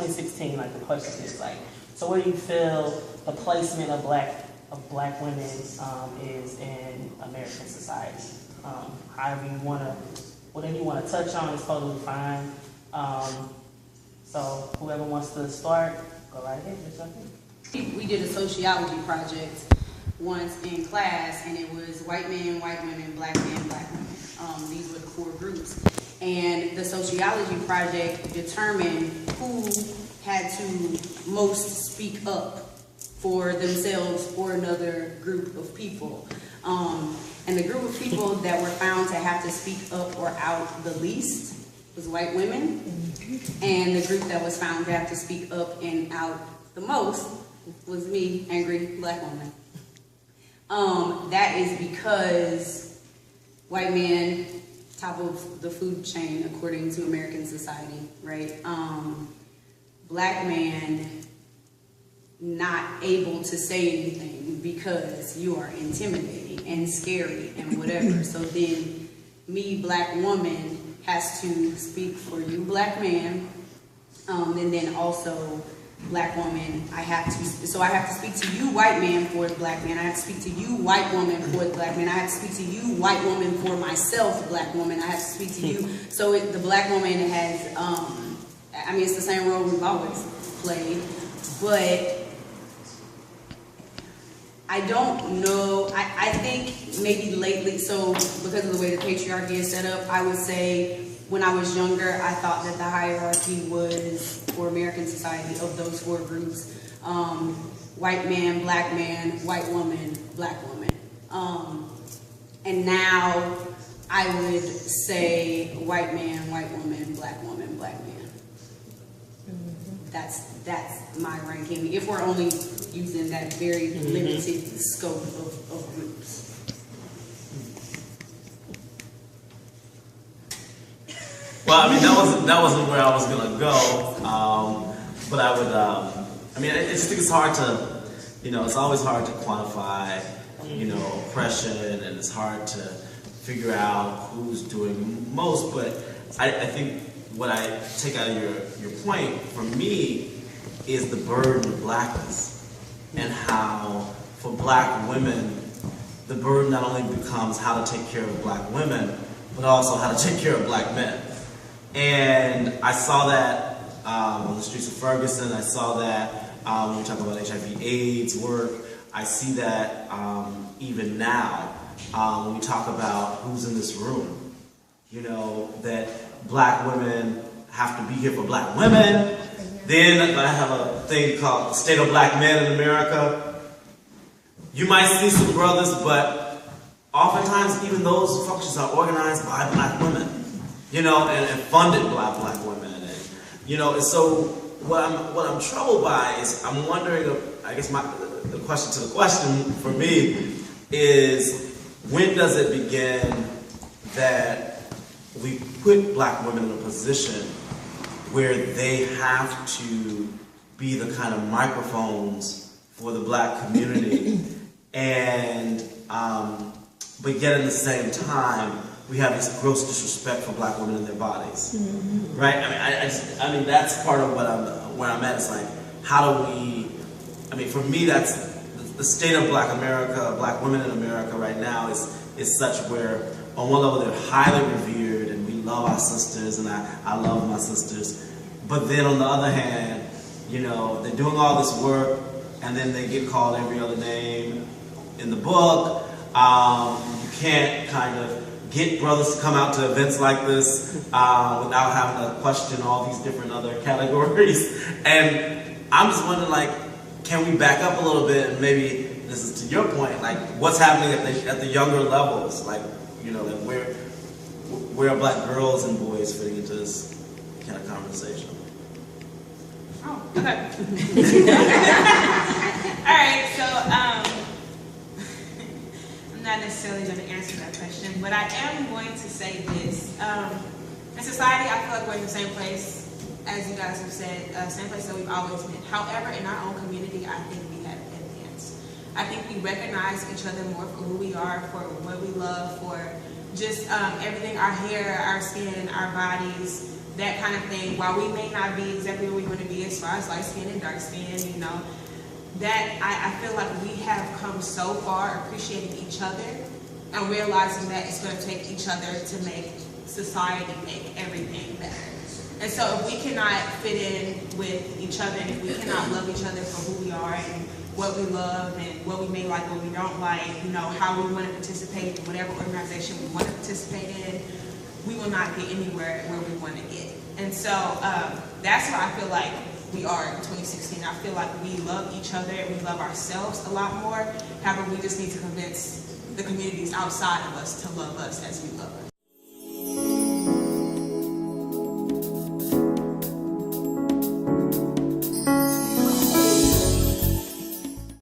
2016, like the question is like, so where do you feel the placement of black women is in American society? However you want to, whatever you want to touch on is totally fine. So whoever wants to start, go right ahead. Just jump in. We did a sociology project once in class, and it was white men, white women, black men, black women. These were the 4 groups. And the sociology project determined who had to most speak up for themselves or another group of people. And the group of people that were found to have to speak up or out the least was white women. And the group that was found to have to speak up and out the most was me, angry black woman. That is because white men, top of the food chain according to American society, right? Black man not able to say anything because you are intimidating and scary and whatever. So then me, black woman, has to speak for you, black man, and then also black woman, I have to speak to you, white man, for the black man. I have to speak to you, white woman, for the black man. I have to speak to you, white woman, for myself, black woman. I have to speak to you. So the black woman has, I mean, it's the same role we've always played, but I don't know, I think maybe lately, so because of the way the patriarchy is set up, I would say when I was younger, I thought that the hierarchy was, for American society, of those 4 groups, white man, white woman, black woman. And now I would say white man, white woman, black man. That's my ranking, if we're only using that very limited scope of groups. Well, I mean, that wasn't where I was gonna go, but I would. I mean, I just think it's hard to, it's always hard to quantify, oppression, and it's hard to figure out who's doing most. But I think what I take out of your point, for me, is the burden of blackness, and how for black women, the burden not only becomes how to take care of black women, but also how to take care of black men. And I saw that on the streets of Ferguson. I saw that when we talk about HIV/AIDS work. I see that even now when we talk about who's in this room. That black women have to be here for black women. Then I have a thing called the State of Black Men in America. You might see some brothers, but oftentimes even those functions are organized by black women. And funded by black women, and so what I'm troubled by is I'm wondering. I guess the question to the question for me is, when does it begin that we put black women in a position where they have to be the kind of microphones for the black community, and but yet at the same time, we have this gross disrespect for black women in their bodies, right? I mean, that's part of where I'm at. It's like, how do we? I mean, for me, that's the state of black America, black women in America right now is such where, on one level, they're highly revered, and we love our sisters, and I love my sisters. But then on the other hand, they're doing all this work, and then they get called every other name in the book. You can't kind of get brothers to come out to events like this without having to question all these different other categories. And I'm just wondering, like, can we back up a little bit, and maybe this is to your point, like, what's happening at the younger levels, like, like where are black girls and boys fitting into this kind of conversation? Oh, okay. All right, so I'm not necessarily going to answer that question, but I am going to say this. In society, I feel like we're in the same place, as you guys have said, same place that we've always been. However, in our own community, I think we have advanced. I think we recognize each other more for who we are, for what we love, for just everything, our hair, our skin, our bodies, that kind of thing. While we may not be exactly where we want to be as far as light skin and dark skin, you know, that I feel like we have come so far appreciating each other and realizing that it's going to take each other to make society, make everything better. And so if we cannot fit in with each other, and if we cannot love each other for who we are and what we love and what we may like, what we don't like, you know, how we want to participate in whatever organization we want to participate in, we will not get anywhere where we want to get. And so that's where I feel like we are in 2016. I feel like we love each other and we love ourselves a lot more. However, we just need to convince the communities outside of us to love us as we love